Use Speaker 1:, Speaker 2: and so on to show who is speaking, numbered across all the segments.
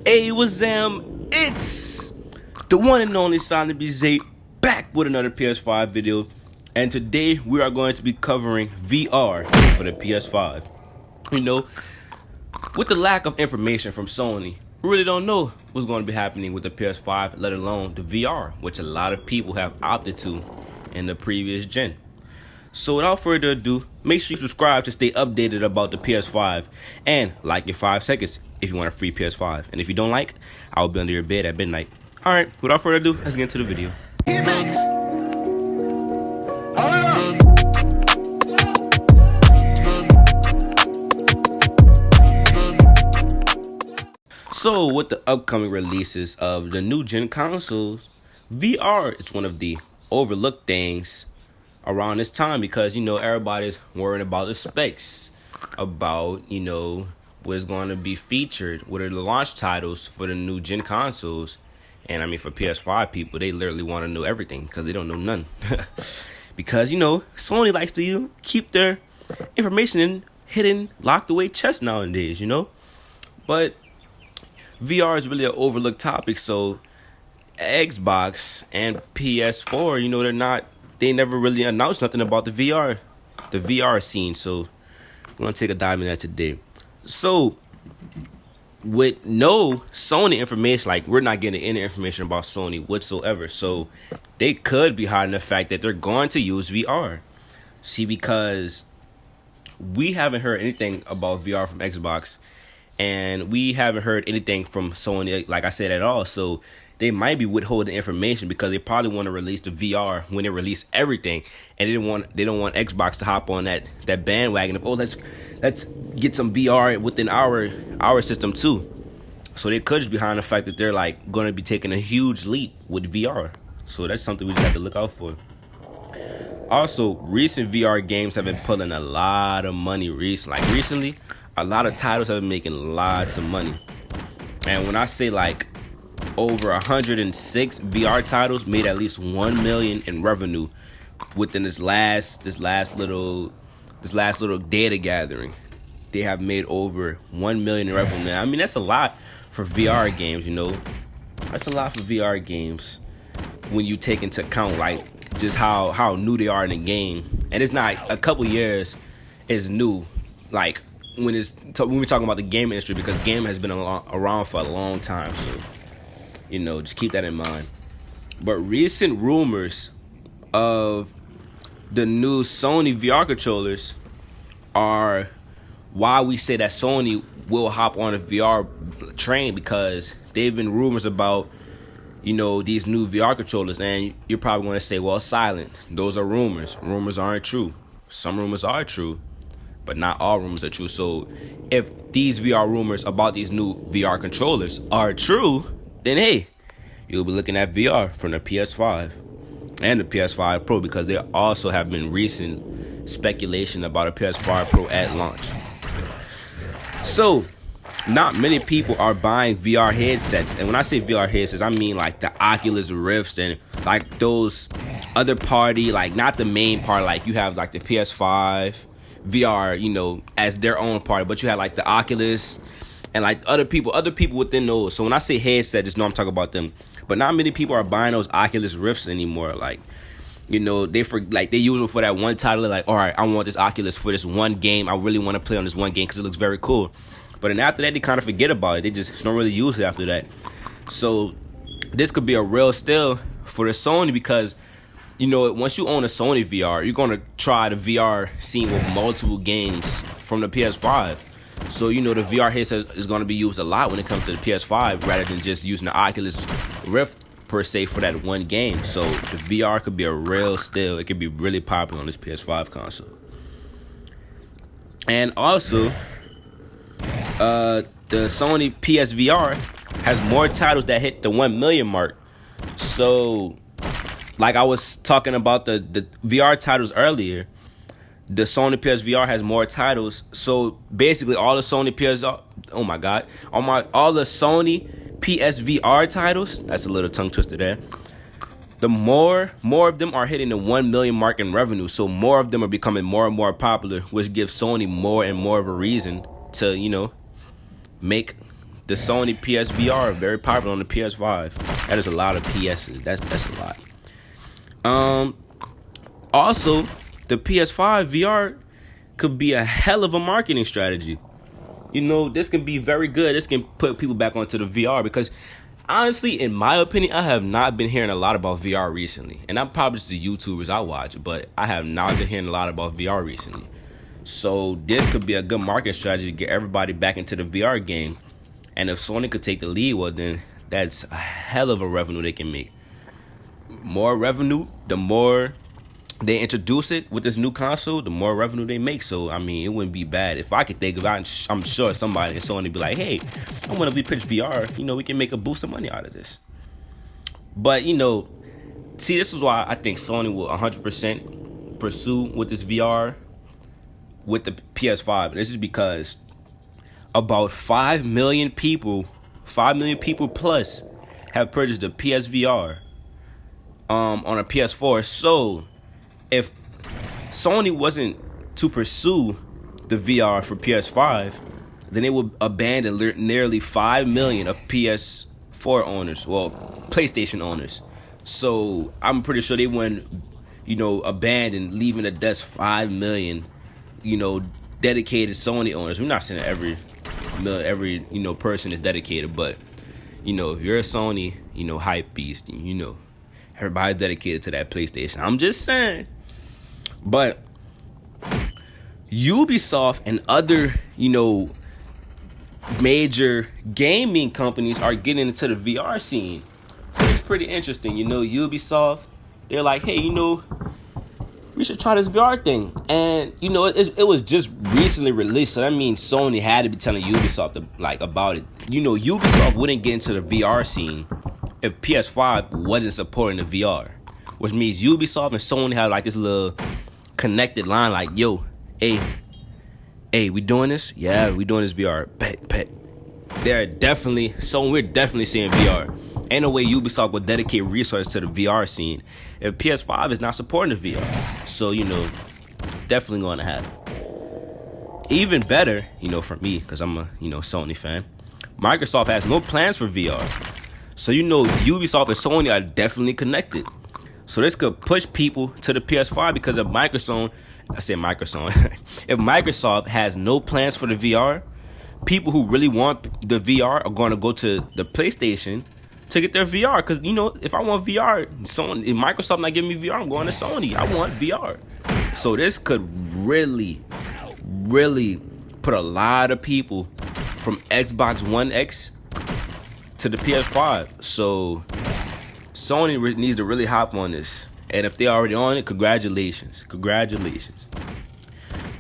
Speaker 1: Hey, what's it's the one and only SONY back with another PS5 video. And today we are going to be covering VR for the PS5. You know, with the lack of information from Sony, we really don't know what's going to be happening with the PS5, let alone the VR, which a lot of people have opted to in the previous gen. So without further ado, make sure you subscribe to stay updated about the PS5 and like your 5 seconds if you want a free PS5. And if you don't like, I'll be under your bed at midnight. Alright, without further ado, let's get into the video. So with the upcoming releases of the new gen consoles, VR is one of the overlooked things around this time because, everybody's worrying about the specs, about, what's going to be featured, what are the launch titles for the new gen consoles. And I mean, for PS5 people, they literally want to know everything because they don't know none. Because, Sony likes to keep their information in hidden, locked away chests nowadays, But VR is really an overlooked topic, so Xbox and PS4, they never really announced nothing about the VR scene. So we're gonna take a dive in that today. So with no Sony information, like we're not getting any information about Sony whatsoever. So they could be hiding the fact that they're going to use VR. See, because we haven't heard anything about VR from Xbox, and we haven't heard anything from Sony, like I said, at all. So they might be withholding information because they probably want to release the VR when they release everything, and they don't want Xbox to hop on that bandwagon of, let's get some VR within our system too. So they could just be behind the fact that they're like going to be taking a huge leap with VR. So that's something we just have to look out for. Also, recent VR games have been pulling a lot of money. Recently, a lot of titles have been making lots of money. And when I say like over 106 VR titles made at least 1 million in revenue within this last little data gathering, they have made over 1 million in revenue. Now, I mean, that's a lot for VR games. That's a lot for VR games when you take into account like just how new they are in the game. And it's not a couple years is new, like when we're talking about the game industry, because game has been around for a long time. So just keep that in mind. But recent rumors of the new Sony VR controllers are why we say that Sony will hop on a VR train, because they've been rumors about these new VR controllers. And you're probably going to say, well, silent, those are rumors. Rumors aren't true. Some rumors are true, but not all rumors are true. So if these VR rumors about these new VR controllers are true, then hey, you'll be looking at VR from the PS5 and the PS5 Pro, because there also have been recent speculation about a PS5 Pro at launch. So not many people are buying VR headsets. And when I say VR headsets, I mean like the Oculus Rifts and like those other party, like not the main part, like you have like the PS5 VR, as their own party, but you have like the Oculus and like other people within those. So when I say headset, just know I'm talking about them. But not many people are buying those Oculus Rifts anymore. Like, they use them for that one title. They're like, all right, I want this Oculus for this one game. I really want to play on this one game because it looks very cool. But then after that, they kind of forget about it. They just don't really use it after that. So this could be a real steal for the Sony, because once you own a Sony VR, you're going to try the VR scene with multiple games from the PS5. So, the VR headset is going to be used a lot when it comes to the PS5, rather than just using the Oculus Rift per se for that one game. So the VR could be a real steal. It could be really popular on this PS5 console. And also, the Sony PSVR has more titles that hit the 1 million mark. So like I was talking about the VR titles earlier, the Sony PSVR has more titles. So basically all the Sony all the Sony PSVR titles, that's a little tongue twister there, the more of them are hitting the 1 million mark in revenue. So more of them are becoming more and more popular, which gives Sony more and more of a reason to, make the Sony PSVR, very popular on the PS5. That is a lot of PSs. That's a lot. Also, the PS5 VR could be a hell of a marketing strategy. You know, this can be very good. This can put people back onto the VR because, honestly, in my opinion, I have not been hearing a lot about VR recently. And I'm probably just the YouTubers I watch, but I have not been hearing a lot about VR recently. So this could be a good marketing strategy to get everybody back into the VR game. And if Sony could take the lead, well, then that's a hell of a revenue they can make. More revenue, the more they introduce it with this new console, the more revenue they make. So, I mean, it wouldn't be bad. If I could think of it, I'm sure somebody in Sony be like, hey, I want to pitch VR. You know, we can make a boost of money out of this. But, you know, see, this is why I think Sony will 100% pursue with this VR with the PS5. And this is because about 5 million people plus have purchased the PSVR on a PS4. So if Sony wasn't to pursue the VR for PS5, then it would abandon nearly 5 million of PS4 owners, well, PlayStation owners. So I'm pretty sure they wouldn't, you know, abandon, leaving the dust 5 million, you know, dedicated Sony owners. We're not saying that every you know, person is dedicated, but you know, if you're a Sony, you know, hype beast, you know, everybody's dedicated to that PlayStation. I'm just saying. But Ubisoft and other, you know, major gaming companies are getting into the VR scene. So it's pretty interesting. You know, Ubisoft, they're like, hey, you know, we should try this VR thing. And, you know, it was just recently released. So that means Sony had to be telling Ubisoft about it. You know, Ubisoft wouldn't get into the VR scene if PS5 wasn't supporting the VR. Which means Ubisoft and Sony have like this little connected line like, yo, hey, we doing this? Yeah, we doing this VR. Bet. We're definitely seeing VR. Ain't no way Ubisoft will dedicate resources to the VR scene if PS5 is not supporting the VR. So, you know, definitely going to happen. Even better, you know, for me, because I'm a, you know, Sony fan, Microsoft has no plans for VR. So, you know, Ubisoft and Sony are definitely connected. So this could push people to the PS5 because if Microsoft if Microsoft has no plans for the VR, people who really want the VR are going to go to the PlayStation to get their VR. Because, you know, if I want VR, if Microsoft not giving me VR, I'm going to Sony. I want VR. So this could really put a lot of people from Xbox One X to the PS5. So Sony needs to really hop on this. And if they're already on it, congratulations.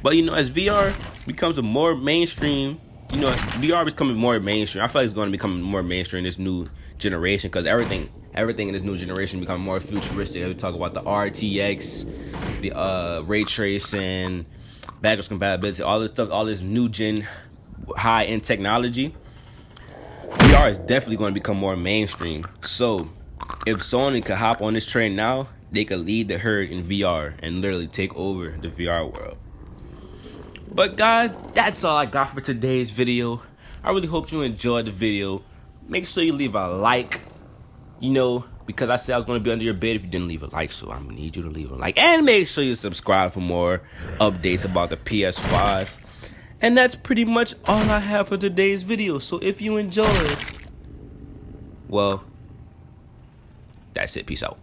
Speaker 1: But, you know, as VR becomes a more mainstream, you know, VR is becoming more mainstream. I feel like it's going to become more mainstream in this new generation because everything in this new generation become more futuristic. We talk about the RTX, the ray tracing, backwards compatibility, all this stuff, all this new gen high-end technology. VR is definitely going to become more mainstream. So if Sony could hop on this train now, they could lead the herd in VR and literally take over the VR world. But guys, that's all I got for today's video. I really hope you enjoyed the video. Make sure you leave a like, you know, because I said I was going to be under your bed if you didn't leave a like, so I'm going to need you to leave a like. And make sure you subscribe for more updates about the PS5. And that's pretty much all I have for today's video. So if you enjoyed, well, that's it. Peace out.